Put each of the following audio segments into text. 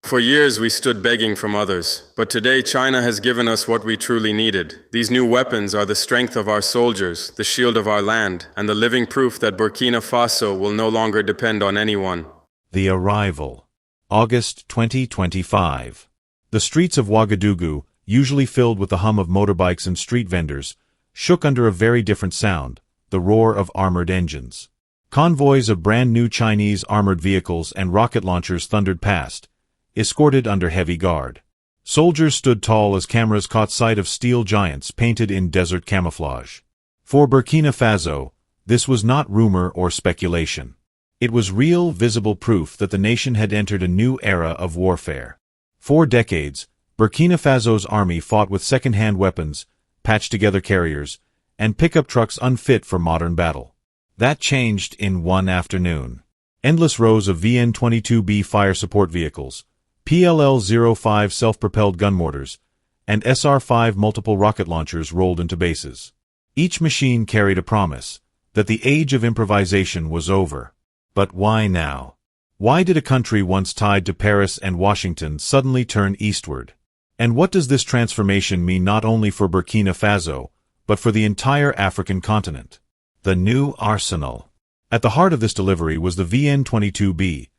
For years we stood begging from others, but today China has given us what we truly needed. These new weapons are the strength of our soldiers, the shield of our land, and the living proof that Burkina Faso will no longer depend on anyone. The arrival. August 2025. The streets of Ouagadougou, usually filled with the hum of motorbikes and street vendors, shook under a very different sound, the roar of armored engines. Convoys of brand-new Chinese armored vehicles and rocket launchers thundered past, escorted under heavy guard. Soldiers stood tall as cameras caught sight of steel giants painted in desert camouflage. For Burkina Faso, this was not rumor or speculation. It was real, visible proof that the nation had entered a new era of warfare. For decades, Burkina Faso's army fought with second-hand weapons, patched-together carriers, and pickup trucks unfit for modern battle. That changed in one afternoon. Endless rows of VN-22B fire support vehicles, PLL-05 self-propelled gun mortars, and SR-5 multiple rocket launchers rolled into bases. Each machine carried a promise that the age of improvisation was over. But why now? Why did a country once tied to Paris and Washington suddenly turn eastward? And what does this transformation mean not only for Burkina Faso, but for the entire African continent? The new arsenal. At the heart of this delivery was the VN-22B,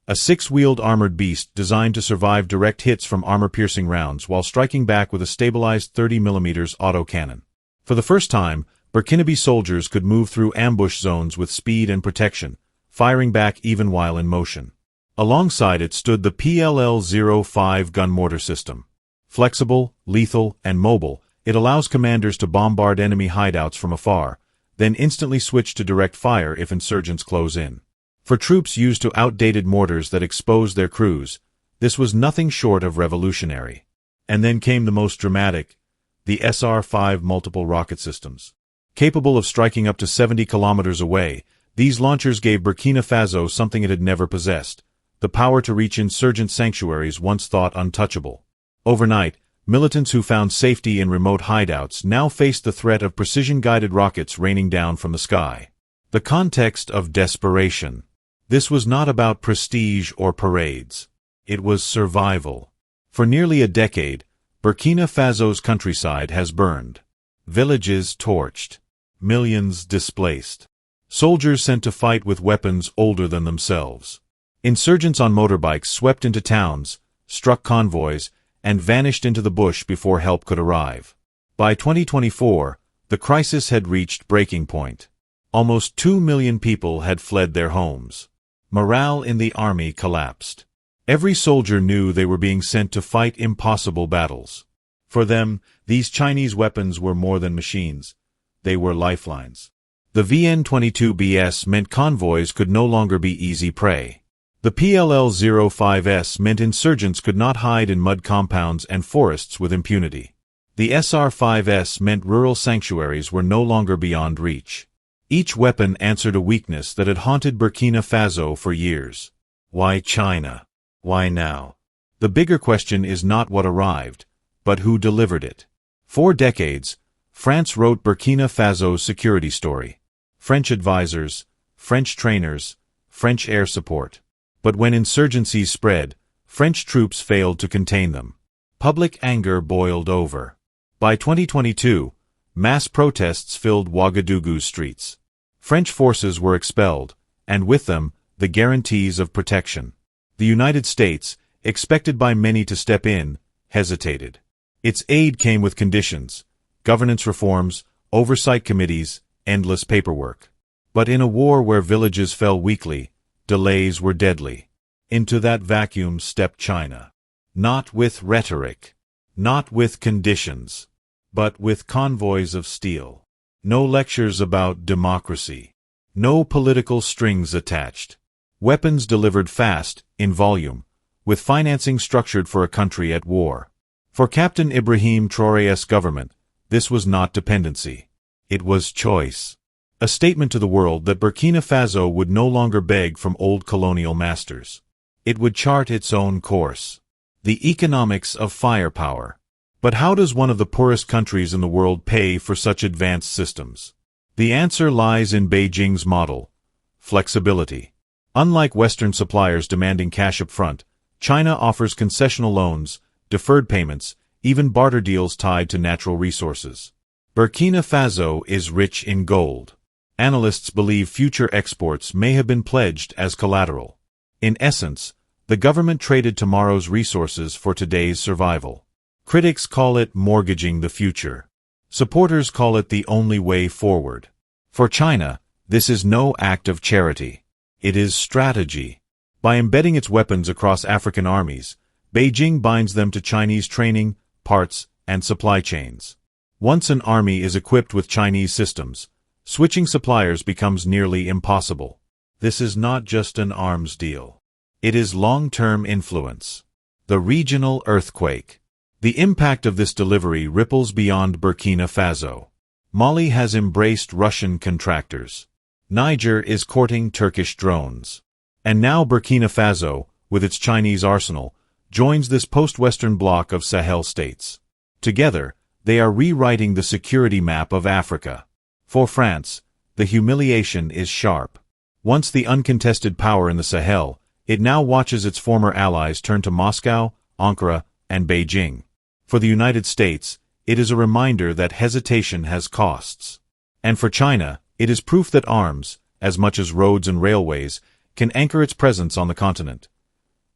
a six-wheeled armored beast designed to survive direct hits from armor-piercing rounds while striking back with a stabilized 30mm autocannon. For the first time, Burkinabè soldiers could move through ambush zones with speed and protection, firing back even while in motion. Alongside it stood the PLL-05 gun-mortar system. Flexible, lethal, and mobile, it allows commanders to bombard enemy hideouts from afar, then instantly switch to direct fire if insurgents close in. For troops used to outdated mortars that exposed their crews, this was nothing short of revolutionary. And then came the most dramatic, the SR-5 multiple rocket systems. Capable of striking up to 70 kilometers away, these launchers gave Burkina Faso something it had never possessed, the power to reach insurgent sanctuaries once thought untouchable. Overnight, militants who found safety in remote hideouts now faced the threat of precision-guided rockets raining down from the sky. The context of desperation. This was not about prestige or parades. It was survival. For nearly a decade, Burkina Faso's countryside has burned. Villages torched. Millions displaced. Soldiers sent to fight with weapons older than themselves. Insurgents on motorbikes swept into towns, struck convoys, and vanished into the bush before help could arrive. By 2024, the crisis had reached breaking point. Almost 2 million people had fled their homes. Morale in the army collapsed. Every soldier knew they were being sent to fight impossible battles. For them, these Chinese weapons were more than machines. They were lifelines. The VN-22BS meant convoys could no longer be easy prey. The PLL-05S meant insurgents could not hide in mud compounds and forests with impunity. The SR-5S meant rural sanctuaries were no longer beyond reach. Each weapon answered a weakness that had haunted Burkina Faso for years. Why China? Why now? The bigger question is not what arrived, but who delivered it. For decades, France wrote Burkina Faso's security story. French advisors, French trainers, French air support. But when insurgencies spread, French troops failed to contain them. Public anger boiled over. By 2022, mass protests filled Ouagadougou's streets. French forces were expelled, and with them, the guarantees of protection. The United States, expected by many to step in, hesitated. Its aid came with conditions: governance reforms, oversight committees, endless paperwork. But in a war where villages fell weakly, delays were deadly. Into that vacuum stepped China. Not with rhetoric, not with conditions, but with convoys of steel. No lectures about democracy. No political strings attached. Weapons delivered fast, in volume, with financing structured for a country at war. For Captain Ibrahim Traoré's government, this was not dependency. It was choice. A statement to the world that Burkina Faso would no longer beg from old colonial masters. It would chart its own course. The economics of firepower. But how does one of the poorest countries in the world pay for such advanced systems? The answer lies in Beijing's model: flexibility. Unlike Western suppliers demanding cash up front, China offers concessional loans, deferred payments, even barter deals tied to natural resources. Burkina Faso is rich in gold. Analysts believe future exports may have been pledged as collateral. In essence, the government traded tomorrow's resources for today's survival. Critics call it mortgaging the future. Supporters call it the only way forward. For China, this is no act of charity. It is strategy. By embedding its weapons across African armies, Beijing binds them to Chinese training, parts, and supply chains. Once an army is equipped with Chinese systems, switching suppliers becomes nearly impossible. This is not just an arms deal. It is long-term influence. The regional earthquake. The impact of this delivery ripples beyond Burkina Faso. Mali has embraced Russian contractors. Niger is courting Turkish drones. And now Burkina Faso, with its Chinese arsenal, joins this post-Western bloc of Sahel states. Together, they are rewriting the security map of Africa. For France, the humiliation is sharp. Once the uncontested power in the Sahel, it now watches its former allies turn to Moscow, Ankara, and Beijing. For the United States, it is a reminder that hesitation has costs. And for China, it is proof that arms, as much as roads and railways, can anchor its presence on the continent.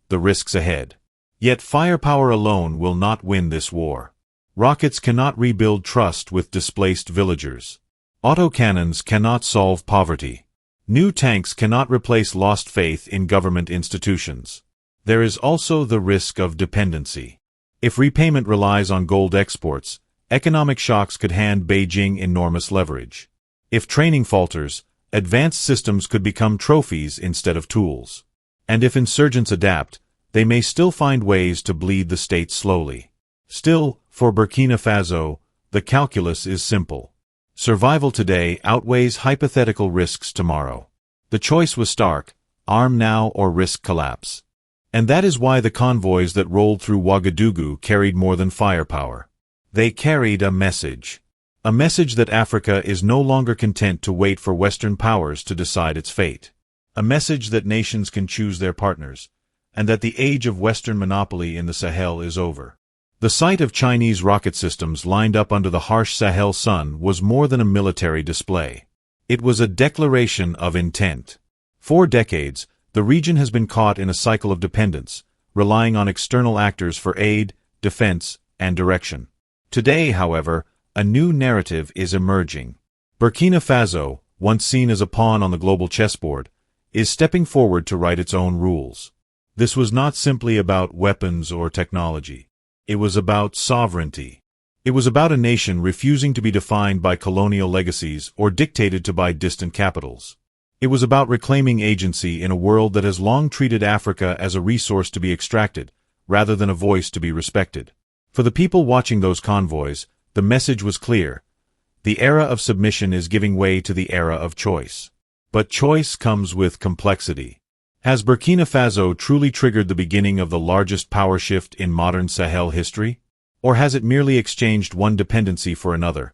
The risks ahead. Yet firepower alone will not win this war. Rockets cannot rebuild trust with displaced villagers. Autocannons cannot solve poverty. New tanks cannot replace lost faith in government institutions. There is also the risk of dependency. If repayment relies on gold exports, economic shocks could hand Beijing enormous leverage. If training falters, advanced systems could become trophies instead of tools. And if insurgents adapt, they may still find ways to bleed the state slowly. Still, for Burkina Faso, the calculus is simple. Survival today outweighs hypothetical risks tomorrow. The choice was stark: arm now or risk collapse. And that is why the convoys that rolled through Ouagadougou carried more than firepower. They carried a message. A message that Africa is no longer content to wait for Western powers to decide its fate. A message that nations can choose their partners, and that the age of Western monopoly in the Sahel is over. The sight of Chinese rocket systems lined up under the harsh Sahel sun was more than a military display. It was a declaration of intent. For decades, the region has been caught in a cycle of dependence, relying on external actors for aid, defense, and direction. Today, however, a new narrative is emerging. Burkina Faso, once seen as a pawn on the global chessboard, is stepping forward to write its own rules. This was not simply about weapons or technology. It was about sovereignty. It was about a nation refusing to be defined by colonial legacies or dictated to by distant capitals. It was about reclaiming agency in a world that has long treated Africa as a resource to be extracted, rather than a voice to be respected. For the people watching those convoys, the message was clear. The era of submission is giving way to the era of choice. But choice comes with complexity. Has Burkina Faso truly triggered the beginning of the largest power shift in modern Sahel history? Or has it merely exchanged one dependency for another?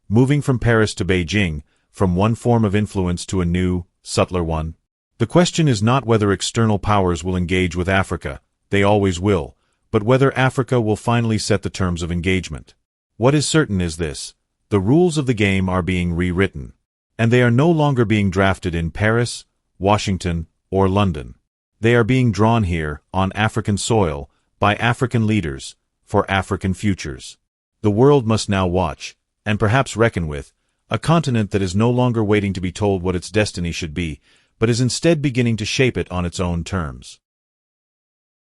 Moving from Paris to Beijing, from one form of influence to a new, subtler one? The question is not whether external powers will engage with Africa, they always will, but whether Africa will finally set the terms of engagement. What is certain is this: the rules of the game are being rewritten. And they are no longer being drafted in Paris, Washington, or London. They are being drawn here, on African soil, by African leaders, for African futures. The world must now watch, and perhaps reckon with, a continent that is no longer waiting to be told what its destiny should be, but is instead beginning to shape it on its own terms.